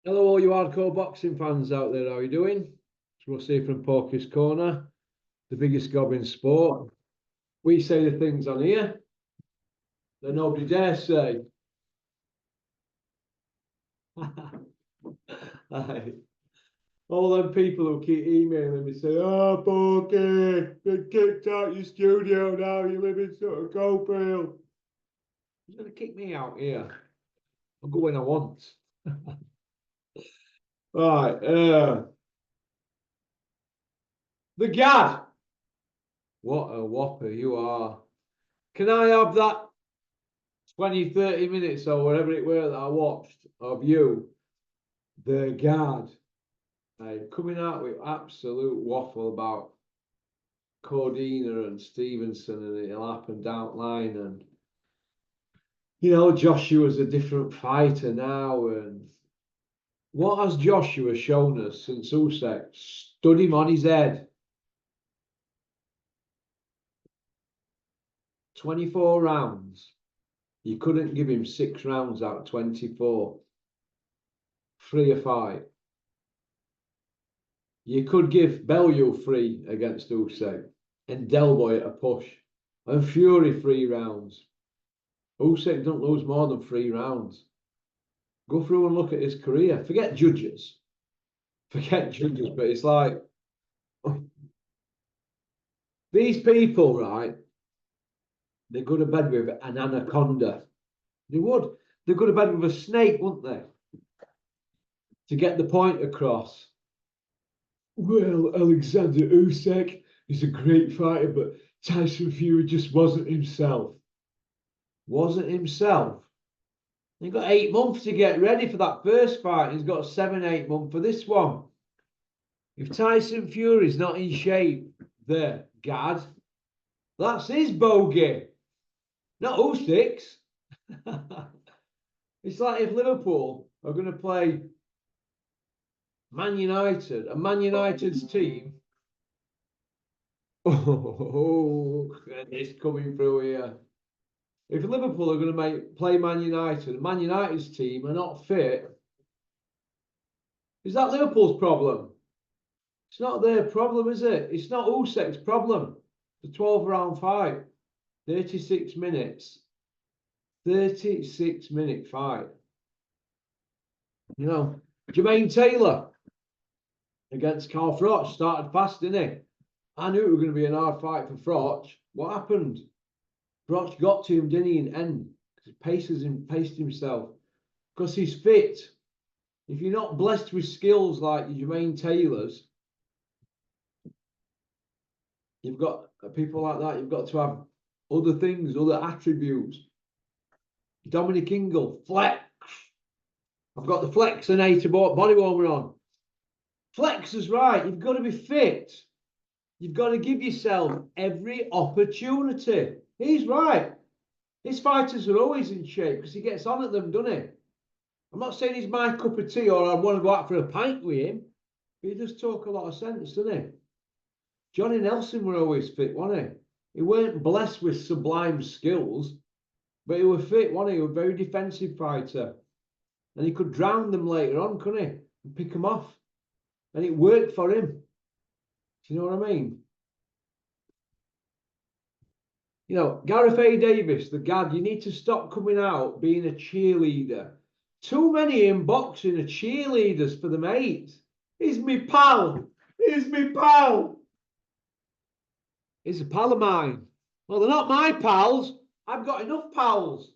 Hello, all you hardcore boxing fans out there. How are you doing? It's Russ here from Porky's Corner, the biggest gob in sport. We say the things on here that nobody dares say. Aye. All them people who keep emailing me say, "Oh, Porky, been kicked out your studio now. You live in sort of Coalfield." You're going to kick me out here. I'll go when I want. Right. The Gad. What a whopper you are. Can I have that 20, 30 minutes or whatever it were that I watched of you, the Gad, coming out with absolute waffle about Cordina and Stevenson and it'll happen down the line and Joshua's a different fighter now and what has Joshua shown us since Usyk stood him on his head? 24 rounds. You couldn't give him 6 rounds out of 24. Free a fight. You could give Bellew 3 against Usyk and Delboy at a push and Fury 3 rounds. Usyk don't lose more than 3 rounds. Go through and look at his career. Forget judges. But it's like these people, right? They go to bed with an anaconda. They would. They go to bed with a snake, wouldn't they? To get the point across. Well, Alexander Usyk is a great fighter, but Tyson Fury just wasn't himself. Wasn't himself? He got 8 months to get ready for that first fight. He's got 7, 8 months for this one. If Tyson Fury's not in shape, the Gad, that's his bogey, not Usyk's. It's like if Liverpool are going to play Man United, and Man United's team. Oh, it's coming through here. If Liverpool are going to play Man United, and Man United's team are not fit, is that Liverpool's problem? It's not their problem, is it? It's not Usyk's problem. The 12-round fight, 36 minutes, 36-minute fight. Jermaine Taylor against Carl Froch started fast, didn't he? I knew it was going to be an hard fight for Froch. What happened? Froch got to him, didn't he, in end? Paced himself. Because he's fit. If you're not blessed with skills like Jermaine Taylor's, you've got people like that, you've got to have other things, other attributes. Dominic Ingle, flex. I've got the Flexinator body warmer on. Flex is right. You've got to be fit. You've got to give yourself every opportunity. He's right. His fighters are always in shape because he gets on at them, doesn't he? I'm not saying he's my cup of tea or I want to go out for a pint with him, but he does talk a lot of sense, doesn't he? Johnny Nelson were always fit, wasn't he? He weren't blessed with sublime skills, but he was fit, wasn't he? He was a very defensive fighter. And he could drown them later on, couldn't he? And pick them off. And it worked for him. Do you know what I mean? Gareth A. Davis, the Gad, you need to stop coming out being a cheerleader. Too many in boxing are cheerleaders for the mates. He's me pal. He's me pal. He's a pal of mine. Well, they're not my pals. I've got enough pals.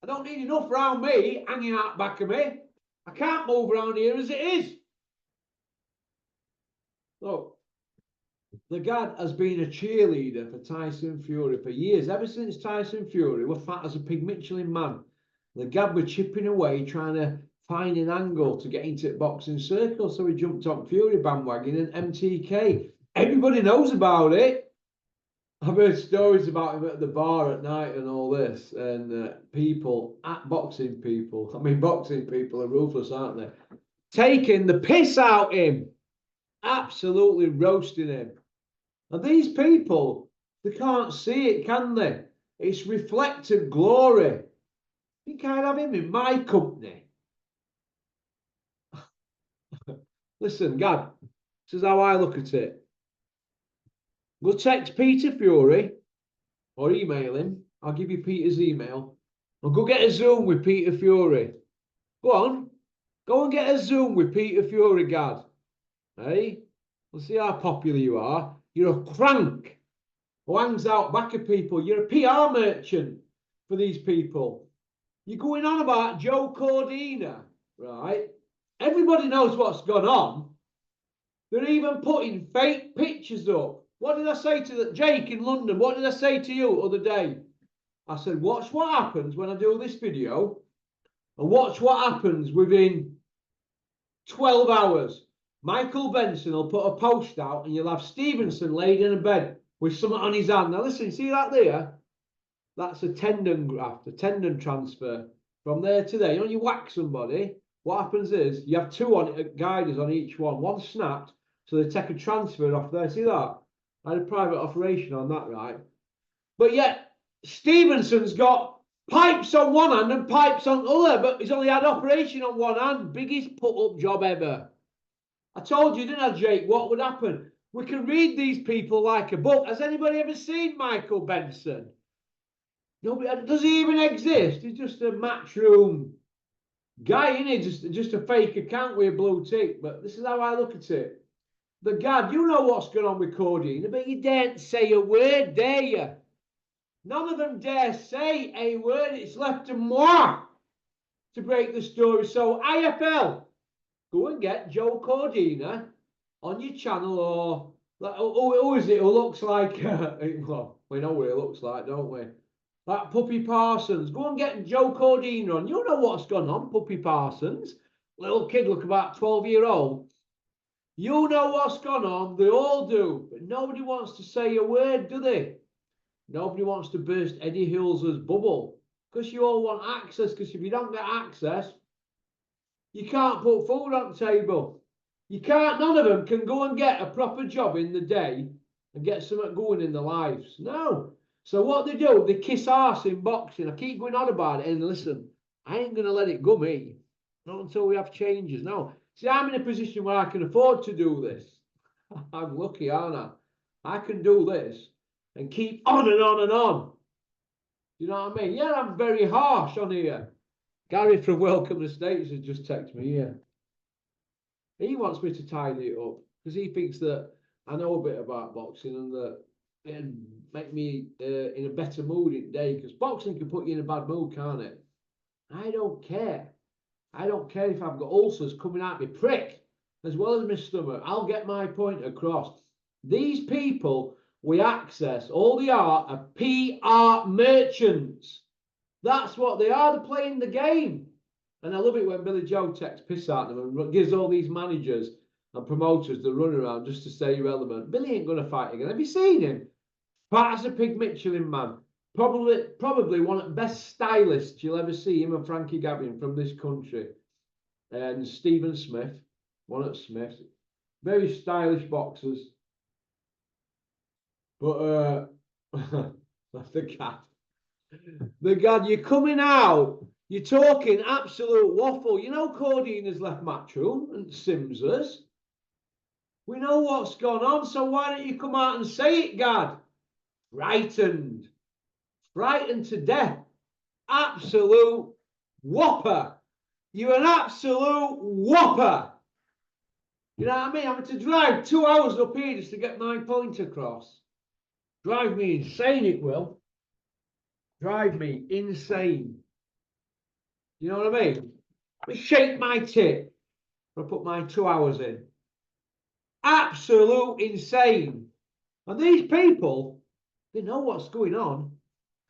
I don't need enough round me hanging out back of me. I can't move around here as it is. Look, the Gad has been a cheerleader for Tyson Fury for years. Ever since Tyson Fury was fat as a pig Michelin man, the Gad were chipping away trying to find an angle to get into the boxing circle. So he jumped on Fury bandwagon and MTK. Everybody knows about it. I've heard stories about him at the bar at night and all this. And boxing people are ruthless, aren't they? Taking the piss out him. Absolutely roasting him. And these people, they can't see it, can they? It's reflected glory. I think I'd have him in my company. Listen, Gad, this is how I look at it. Go text Peter Fury or email him. I'll give you Peter's email. And go get a Zoom with Peter Fury. Go on. Go and get a Zoom with Peter Fury, Gad. Hey? We'll see how popular you are. You're a crank who hangs out back of people. You're a PR merchant for these people. You're going on about Joe Cordina, right? Everybody knows what's gone on. They're even putting fake pictures up. What did I say to Jake in London? What did I say to you the other day? I said, watch what happens when I do this video and watch what happens within 12 hours. Michael Benson will put a post out and you'll have Stevenson laid in a bed with something on his hand. Now listen, see that there? That's a tendon graft, a tendon transfer from there to there. You know, you whack somebody, what happens is you have two guiders on each one. One snapped, so they take a transfer off there. See that? I had a private operation on that, right? But yet, Stevenson's got pipes on one hand and pipes on the other, but he's only had operation on one hand. Biggest put-up job ever. I told you, didn't I, Jake, what would happen? We can read these people like a book. Has anybody ever seen Michael Benson? Nobody. Does he even exist? He's just a matchroom guy, isn't he? Just a fake account with a blue tick. But this is how I look at it. The Gad, you know what's going on with Cordina, but you daren't say a word, dare you? None of them dare say a word. It's left to moi to break the story. So IFL, go and get Joe Cordina on your channel, or who is it who looks like? Well, we know what he looks like, don't we? Like Puppy Parsons. Go and get Joe Cordina on. You know what's gone on, Puppy Parsons. Little kid, look about 12-year-old. You know what's gone on. They all do. But nobody wants to say a word, do they? Nobody wants to burst Eddie Hills's bubble. Because you all want access. Because if you don't get access, you can't put food on the table. You can't, none of them can go and get a proper job in the day and get something going in their lives. No. So what they do, they kiss arse in boxing. I keep going on about it, and listen, I ain't going to let it go me. Not until we have changes. No. See, I'm in a position where I can afford to do this. I'm lucky, aren't I? I can do this and keep on and on and on. You know what I mean? Yeah, I'm very harsh on here. Gary from Welcome Estates has just texted me here. He wants me to tidy it up because he thinks that I know a bit about boxing and that it'd make me in a better mood in the day, because boxing can put you in a bad mood, can't it? I don't care. I don't care if I've got ulcers coming out my prick as well as my stomach. I'll get my point across. These people we access, all they are PR merchants. That's what they are. They're playing the game. And I love it when Billy Joe takes piss at them and gives all these managers and promoters the run around just to stay relevant. Billy ain't going to fight again. Have you seen him? Part of Pig Michelin man. Probably one of the best stylists you'll ever see, him and Frankie Gavin from this country. And Stephen Smith, one at Smith's. Very stylish boxers. But the cat. The God, you're coming out. You're talking absolute waffle. You know Cordina's left Matchroom and Sims's. We know what's gone on, so why don't you come out and say it, Gad? Frightened. Frightened to death. Absolute whopper. You're an absolute whopper. You know what I mean? I'm to drive 2 hours up here just to get my point across. Drive me insane, it will. Drive me insane. You know what I mean? Let me shake my tit and put my 2 hours in. Absolute insane. And these people, they know what's going on.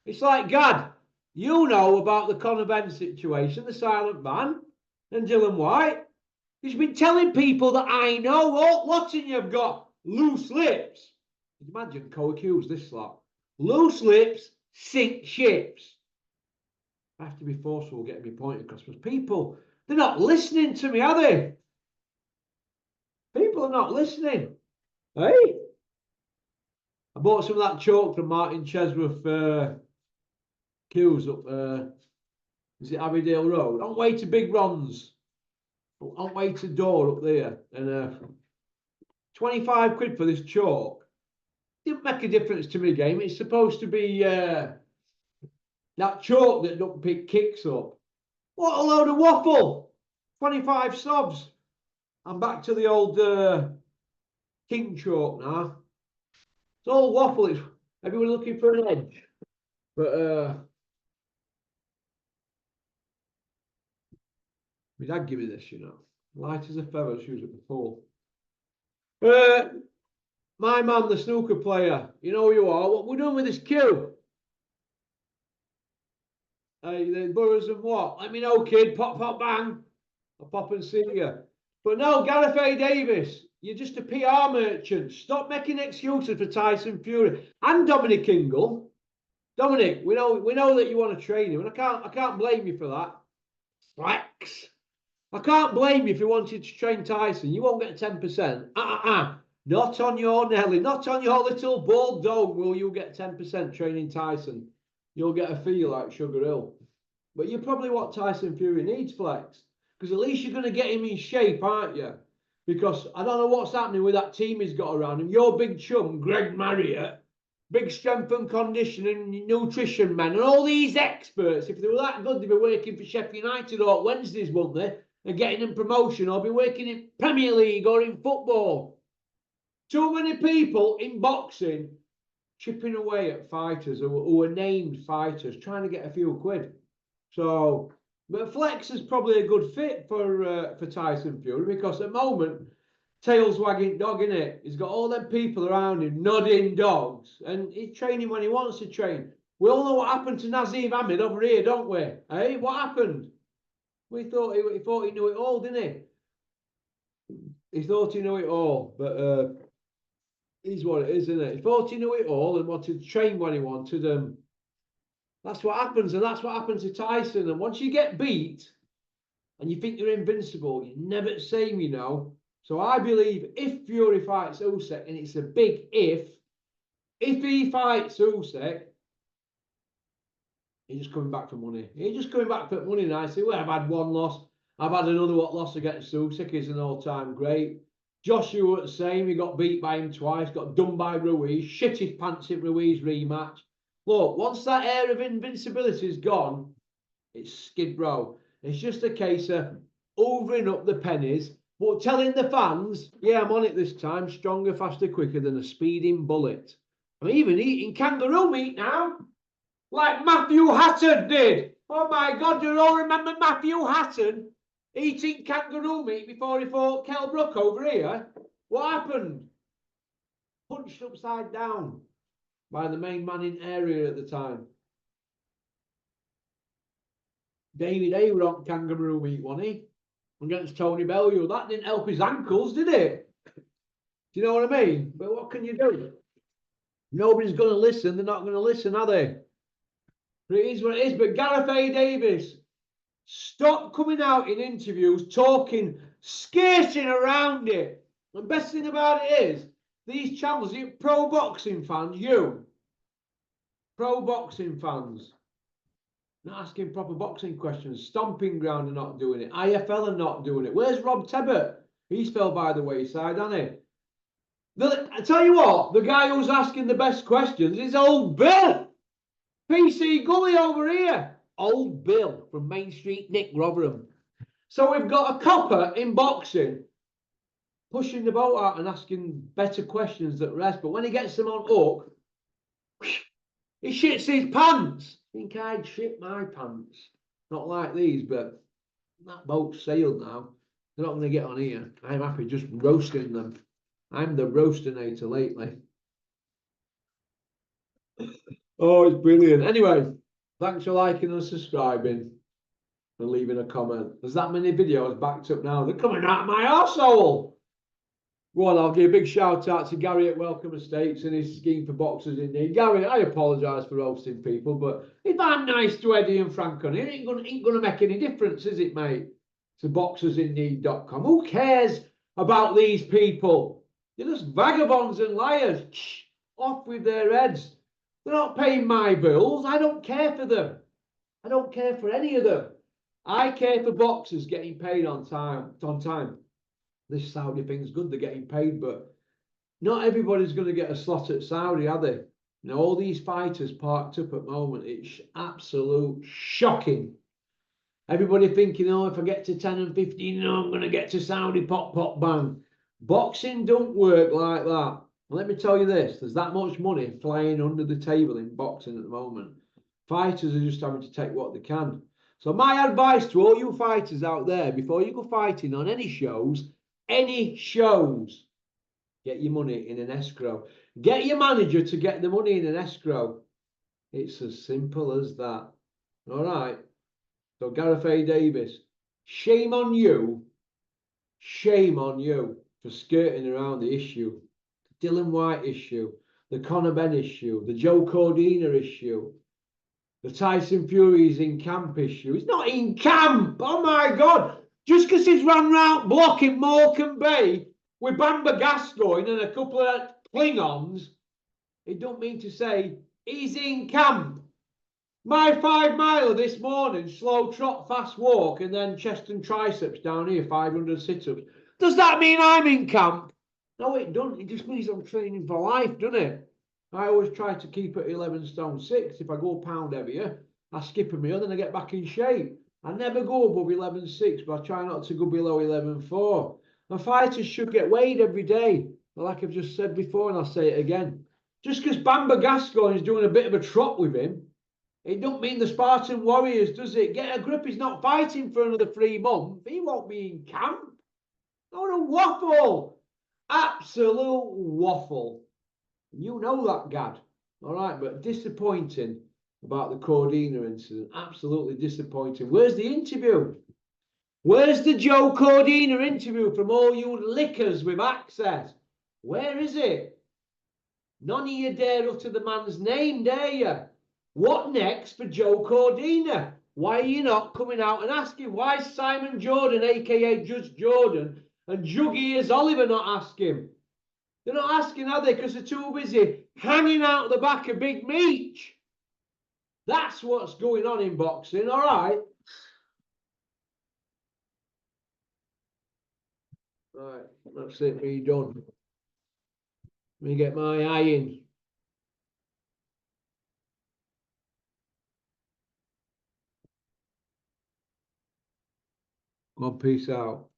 It's like, Gad, you know about the Conor Benn situation, the silent man, and Dylan White. He's been telling people that I know. Oh, lots of you have got loose lips. Imagine co-accused this lot. Loose lips sink ships. I have to be forceful getting my point across, because people, they're not listening to me, are they? People are not listening. Hey? I bought some of that chalk from Martin Chesworth Hughes up is it Abbeydale Road? On way to Big Ron's. on way to door up there, and 25 quid for this chalk. Didn't make a difference to me game. It's supposed to be that chalk that don't pick kicks up. What a load of waffle! 25 sobs. I'm back to the old king chalk now. It's all waffle. It's everyone looking for an edge, but my dad give me this, you know, light as a feather. She was at the pool. My man, the snooker player, you know who you are. What we're doing with this queue? Hey, the boroughs and what? Let me know, kid. Pop, pop, bang. I'll pop and see you. But no, Gareth A. Davis, you're just a PR merchant. Stop making excuses for Tyson Fury and Dominic Ingle. Dominic, we know that you want to train him, and I can't blame you for that. Flex. I can't blame you if you wanted to train Tyson. You won't get 10%. Not on your Nelly, not on your little bald dog will you get 10% training Tyson. You'll get a feel like Sugar Hill. But you're probably what Tyson Fury needs, Flex. Because at least you're going to get him in shape, aren't you? Because I don't know what's happening with that team he's got around him. Your big chum, Greg Marriott, big strength and conditioning, nutrition man, and all these experts, if they were that good, they'd be working for Sheffield United or Wednesdays, wouldn't they? And getting them promotion, or be working in Premier League or in football. Too many people in boxing chipping away at fighters who are named fighters, trying to get a few quid. So, but Flex is probably a good fit for Tyson Fury, because at the moment, tail's wagging dog, innit? He's got all them people around him, nodding dogs, and he's training when he wants to train. We all know what happened to Nazim Ahmed over here, don't we? Hey, what happened? We thought he thought he knew it all, didn't he? He thought he knew it all, but he's what it is, isn't it? He thought he knew it all and wanted to train when he wanted. That's what happens, and that's what happened to Tyson. And once you get beat and you think you're invincible, you're never the same, you know. So I believe if Fury fights Usyk, and it's a big if he fights Usyk, he's just coming back for money. He's just coming back for money nicely. Well, I've had one loss. I've had another loss against Usyk. He's an all-time great. Joshua, the same. He got beat by him twice. Got done by Ruiz. Shit his pants at Ruiz rematch. Look, once that air of invincibility is gone, it's skid row. It's just a case of overing up the pennies, but telling the fans, yeah, I'm on it this time. Stronger, faster, quicker than a speeding bullet. I'm even eating kangaroo meat now. Like Matthew Hatton did. Oh my God, do you all remember Matthew Hatton eating kangaroo meat before he fought Kell Brook over here? What happened? Punched upside down by the main man in area at the time. David A. were on kangaroo meat, wasn't he? Against Tony Bellew. That didn't help his ankles, did it? Do you know what I mean? But what can you do? Nobody's going to listen. They're not going to listen, are they? But it is what it is. But Gareth A. Davis, stop coming out in interviews talking, skirting around it. The best thing about it is, these channels, you pro boxing fans, you, pro boxing fans, not asking proper boxing questions. Stomping Ground are not doing it. IFL are not doing it. Where's Rob Tebbert? He's fell by the wayside, hasn't he? I tell you what, the guy who's asking the best questions is old Bill. PC Gully over here. Old Bill from Main Street, Nick Rotherham. So we've got a copper in boxing pushing the boat out and asking better questions than the rest. But when he gets them on hook, he shits his pants. I think I'd shit my pants. Not like these, but that boat's sailed now. They're not going to get on here. I'm happy just roasting them. I'm the roastinator lately. Oh, it's brilliant. Anyway, thanks for liking and subscribing and leaving a comment. There's that many videos backed up now. They're coming out of my arsehole. Go on, I'll give a big shout out to Gary at Welcome Estates and his scheme for boxers in need. Gary, I apologise for roasting people, but if I'm nice to Eddie and Frank on it, it ain't gonna make any difference, is it, mate? To boxersinneed.com. Who cares about these people? They're just vagabonds and liars. Off with their heads. They're not paying my bills. I don't care for them. I don't care for any of them. I care for boxers getting paid on time. This Saudi thing's good, they're getting paid, but not everybody's going to get a slot at Saudi, are they? You know, all these fighters parked up at the moment. It's absolute shocking. Everybody thinking, oh, if I get to 10 and 15, you know, I'm going to get to Saudi, pop, pop, bang. Boxing don't work like that. Let me tell you this, there's that much money flying under the table in boxing at the moment. Fighters are just having to take what they can. So my advice to all you fighters out there, before you go fighting on any shows, get your money in an escrow. Get your manager to get the money in an escrow. It's as simple as that. All right. So Gareth A. Davis, shame on you. Shame on you for skirting around the issue. The Dylan White issue, the Conor Benn issue, the Joe Cordina issue, the Tyson Fury's in camp issue. He's not in camp. Oh my God. Just because he's run round blocking Morecambe Bay with Bamba Gascoigne and a couple of Klingons, it don't mean to say he's in camp. My 5 miler this morning, slow trot, fast walk, and then chest and triceps down here, 500 sit-ups. Does that mean I'm in camp? No, it doesn't. It just means I'm training for life, doesn't it? I always try to keep at 11 stone 6. If I go a pound heavier, I skip a meal, then I get back in shape. I never go above 11.6, but I try not to go below 11.4. My fighters should get weighed every day. But like I've just said before, and I'll say it again. Just because Bamba Gascoigne is doing a bit of a trot with him, it don't mean the Spartan Warriors, does it? Get a grip. He's not fighting for another 3 months. He won't be in camp. What a waffle. Absolute waffle. You know that, Gad. All right, but disappointing about the Cordina incident. Absolutely disappointing. Where's the interview? Where's the Joe Cordina interview from all you lickers with access? Where is it? None of you dare utter the man's name, dare you? What next for Joe Cordina? Why are you not coming out and asking? Why is Simon Jordan, aka Judge Jordan, and Juggy as Oliver not asking? They're not asking, are they? Because they're too busy hanging out the back of Big Meech. That's what's going on in boxing, all right? Right, that's it, me done. Let me get my eye in. Well, peace out.